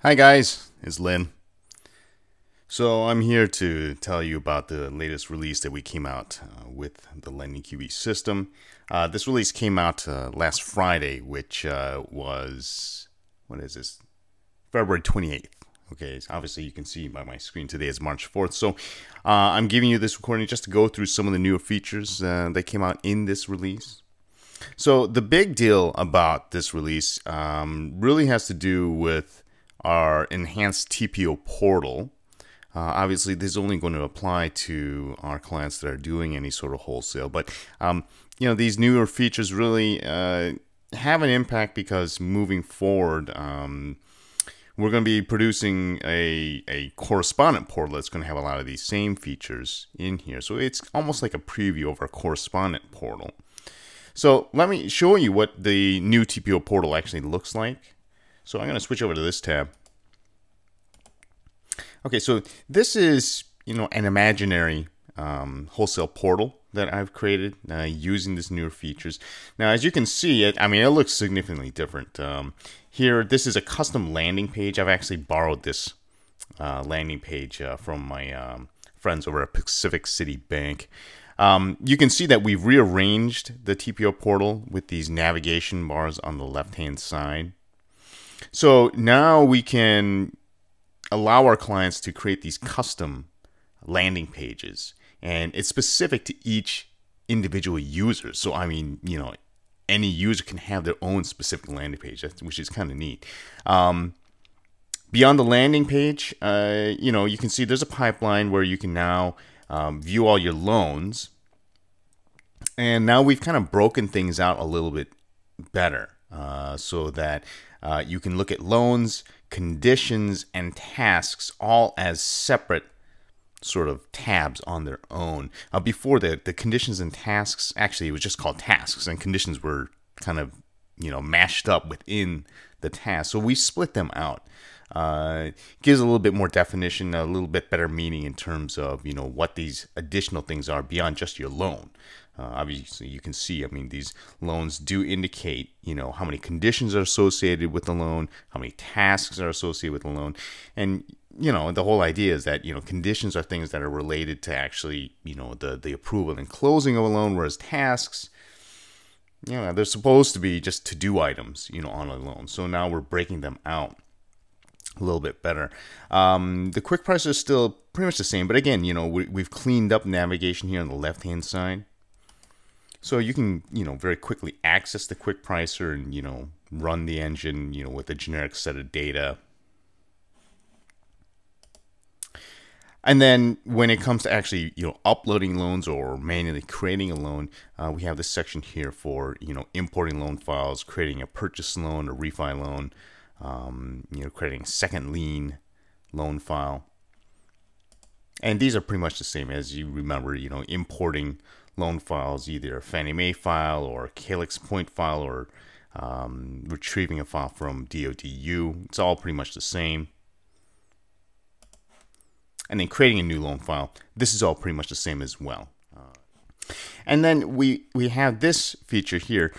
Hi guys, it's Lynn. So I'm here to tell you about the latest release that we came out with the LendingQB system. This release came out last Friday, which was, what is this? February 28th. Okay, so obviously you can see by my screen today is March 4th. So I'm giving you this recording just to go through some of the newer features that came out in this release. So the big deal about this release really has to do with our enhanced TPO portal. Obviously, this is only going to apply to our clients that are doing any sort of wholesale. But, these newer features really have an impact because moving forward, we're going to be producing a correspondent portal that's going to have a lot of these same features in here. So it's almost like a preview of our correspondent portal. So let me show you what the new TPO portal actually looks like. So I'm going to switch over to this tab. Okay, so this is, an imaginary wholesale portal that I've created using these newer features. Now, as you can see, it looks significantly different. Here, this is a custom landing page. I've actually borrowed this landing page from my friends over at Pacific City Bank. You can see that we've rearranged the TPO portal with these navigation bars on the left-hand side. So now we can allow our clients to create these custom landing pages, and it's specific to each individual user. So any user can have their own specific landing page, which is kind of neat. Beyond the landing page, you can see there's a pipeline where you can now view all your loans, and now we've kind of broken things out a little bit better so that you can look at loans, conditions, and tasks all as separate sort of tabs on their own. Before the conditions and tasks, actually it was just called tasks, and conditions were kind of mashed up within the task. So we split them out. Gives a little bit more definition, a little bit better meaning in terms of what these additional things are beyond just your loan. Obviously, you can see, these loans do indicate, how many conditions are associated with the loan, how many tasks are associated with the loan. And, the whole idea is that, conditions are things that are related to actually, the approval and closing of a loan, whereas tasks, they're supposed to be just to-do items, on a loan. So now we're breaking them out a little bit better. The quick price is still pretty much the same, but again, we've cleaned up navigation here on the left-hand side. So you can, very quickly access the quick pricer and, run the engine, with a generic set of data. And then when it comes to actually, uploading loans or manually creating a loan, we have this section here for, importing loan files, creating a purchase loan, a refi loan, creating a second lien loan file. And these are pretty much the same as you remember, importing loan files, either a Fannie Mae file or a Calyx Point file, or retrieving a file from DODU. It's all pretty much the same. And then creating a new loan file. This is all pretty much the same as well. And then we have this feature here.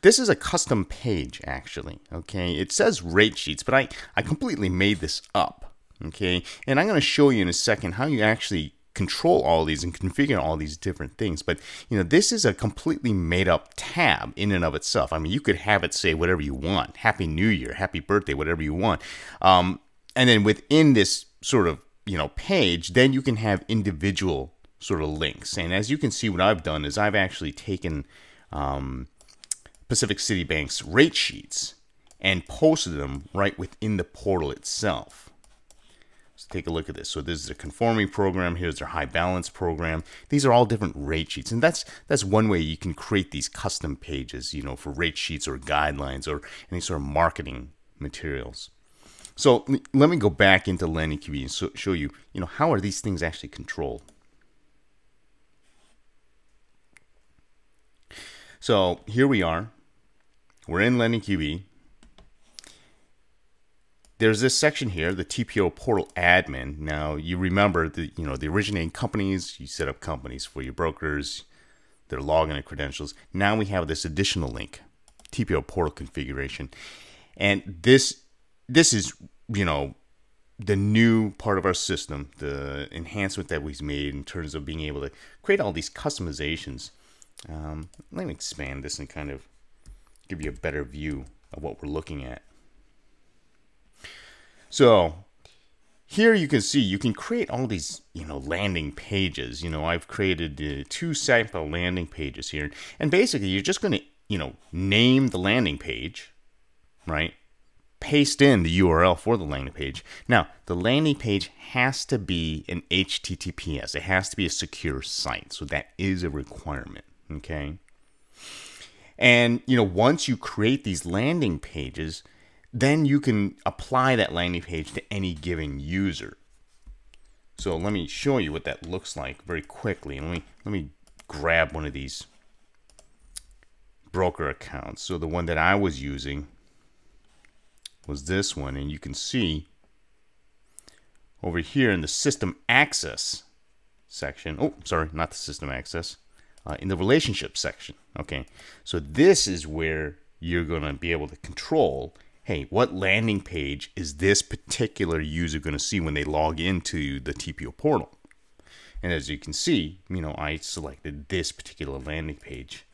This is a custom page, actually. Okay, it says rate sheets, but I completely made this up. Okay, and I'm going to show you in a second how you actually control all these and configure all these different things. But this is a completely made up tab in and of itself. You could have it say whatever you want: Happy New Year, Happy Birthday, whatever you want. And then within this sort of page, then you can have individual sort of links. And as you can see, what I've done is I've actually taken Pacific City Bank's rate sheets and posted them right within the portal itself. So take a look at this. So this is a conforming program. Here's their high balance program. These are all different rate sheets. And that's one way you can create these custom pages, for rate sheets or guidelines or any sort of marketing materials. So let me go back into LendingQB and show you, how are these things actually controlled. So here we are. We're in LendingQB. There's this section here, the TPO portal admin. Now you remember the originating companies. You set up companies for your brokers, their login and credentials. Now we have this additional link, TPO portal configuration, and this this is, you know, the new part of our system, the enhancement that we've made in terms of being able to create all these customizations. Let me expand this and kind of give you a better view of what we're looking at. So here you can see you can create all these, you know, landing pages. You know, I've created 2 sample landing pages here, and basically you're just going to, you know, name the landing page, right? Paste in the URL for the landing page. Now, the landing page has to be an HTTPS. It has to be a secure site. So that is a requirement, okay? And, you know, once you create these landing pages, then you can apply that landing page to any given user. So let me show you what that looks like very quickly. Let me grab one of these broker accounts. So the one that I was using was this one, and you can see over here in the system access section, oh, sorry, not the system access, in the relationship section. Okay, so this is where you're going to be able to control, hey, what landing page is this particular user going to see when they log into the TPO portal? And as you can see, you know, I selected this particular landing page.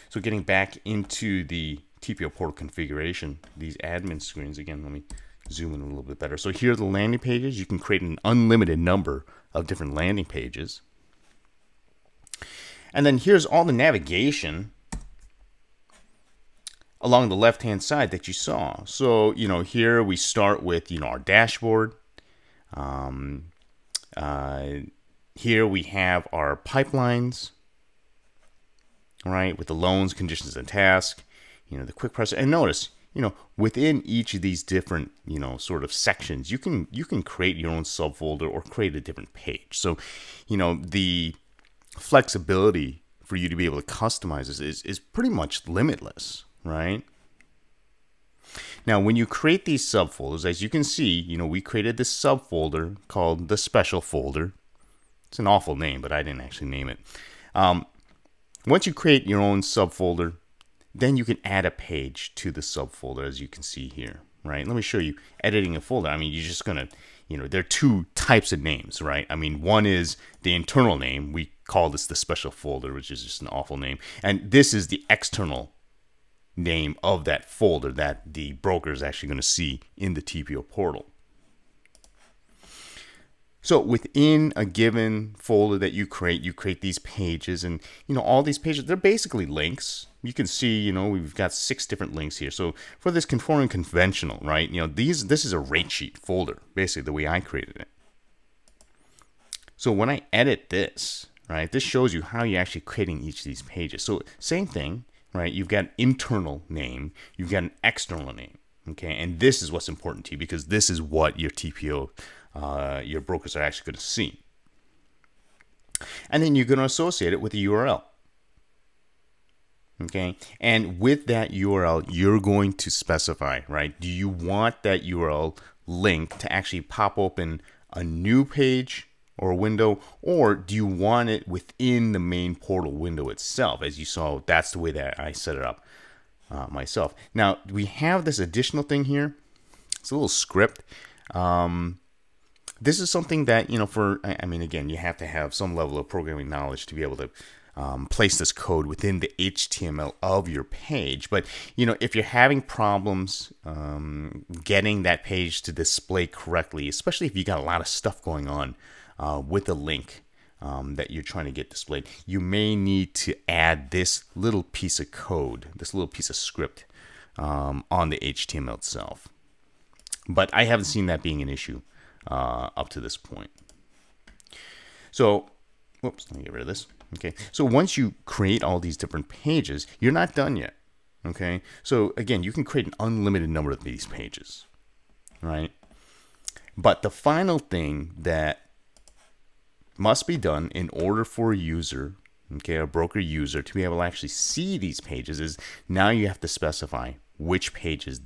So getting back into the TPO portal configuration, these admin screens, again, let me zoom in a little bit better. So here are the landing pages. You can create an unlimited number of different landing pages. And then here's all the navigation along the left-hand side that you saw. So, you know, here we start with, you know, our dashboard. Here we have our pipelines. Right, with the loans, conditions, and tasks, you know, the quick process. And notice, you know, within each of these different, you know, sort of sections, you can create your own subfolder or create a different page. So, you know, the flexibility for you to be able to customize this is pretty much limitless, right? Now, when you create these subfolders, as you can see, you know, we created this subfolder called the special folder. It's an awful name, but I didn't actually name it. Once you create your own subfolder, then you can add a page to the subfolder, as you can see here, right? Let me show you editing a folder. I mean, you're just going to, you know, there are 2 types of names, right? I mean, one is the internal name. We call this the special folder, which is just an awful name. And this is the external name of that folder that the broker is actually going to see in the TPO portal. So within a given folder that you create these pages, and, you know, all these pages, they're basically links. You can see, you know, we've got 6 different links here. So for this conforming conventional, right, you know, this is a rate sheet folder, basically the way I created it. So when I edit this, right, this shows you how you're actually creating each of these pages. So same thing, right, you've got an internal name, you've got an external name, okay, and this is what's important to you because this is what your TPO your brokers are actually going to see. And then you're going to associate it with a URL. Okay, and with that URL, you're going to specify, right? Do you want that URL link to actually pop open a new page or a window, or do you want it within the main portal window itself? As you saw, that's the way that I set it up myself. Now, we have this additional thing here. It's a little script. This is something that, you know, I mean, again, you have to have some level of programming knowledge to be able to place this code within the HTML of your page. But, you know, if you're having problems getting that page to display correctly, especially if you got a lot of stuff going on with the link that you're trying to get displayed, you may need to add this little piece of code, this little piece of script on the HTML itself. But I haven't seen that being an issue up to this point. So, whoops, let me get rid of this. Okay, so once you create all these different pages, you're not done yet. Okay, so again, you can create an unlimited number of these pages, right? But the final thing that must be done in order for a user, okay, a broker user, to be able to actually see these pages is now you have to specify which pages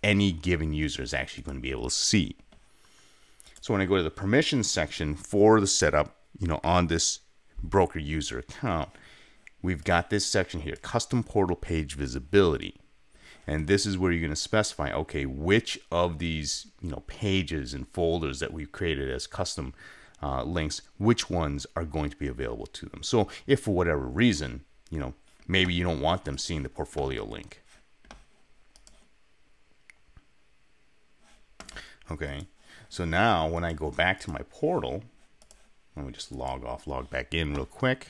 any given user is actually going to be able to see. So when I go to the permissions section for the setup, you know, on this broker user account, we've got this section here, custom portal page visibility. And this is where you're going to specify, okay, which of these, pages and folders that we've created as custom links, which ones are going to be available to them. So if for whatever reason, maybe you don't want them seeing the portfolio link. Okay, so now when I go back to my portal, let me just log off, log back in real quick.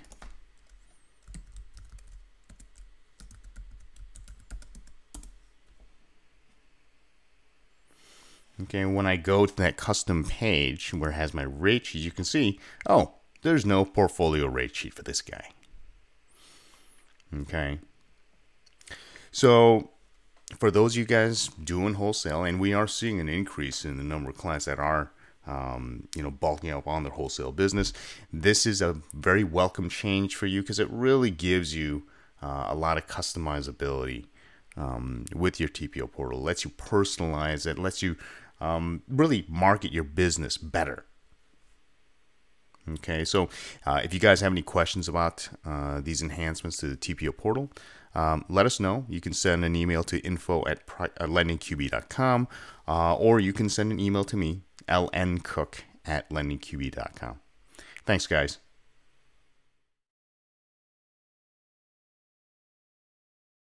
Okay, when I go to that custom page where it has my rate sheet, you can see, oh, there's no portfolio rate sheet for this guy. Okay. So for those of you guys doing wholesale, and we are seeing an increase in the number of clients that are, bulking up on their wholesale business, this is a very welcome change for you because it really gives you a lot of customizability with your TPO portal. It lets you personalize it, lets you really market your business better. Okay, so if you guys have any questions about these enhancements to the TPO portal, let us know. You can send an email to info@lendingqb.com, or you can send an email to me, lncook@lendingqb.com. Thanks, guys.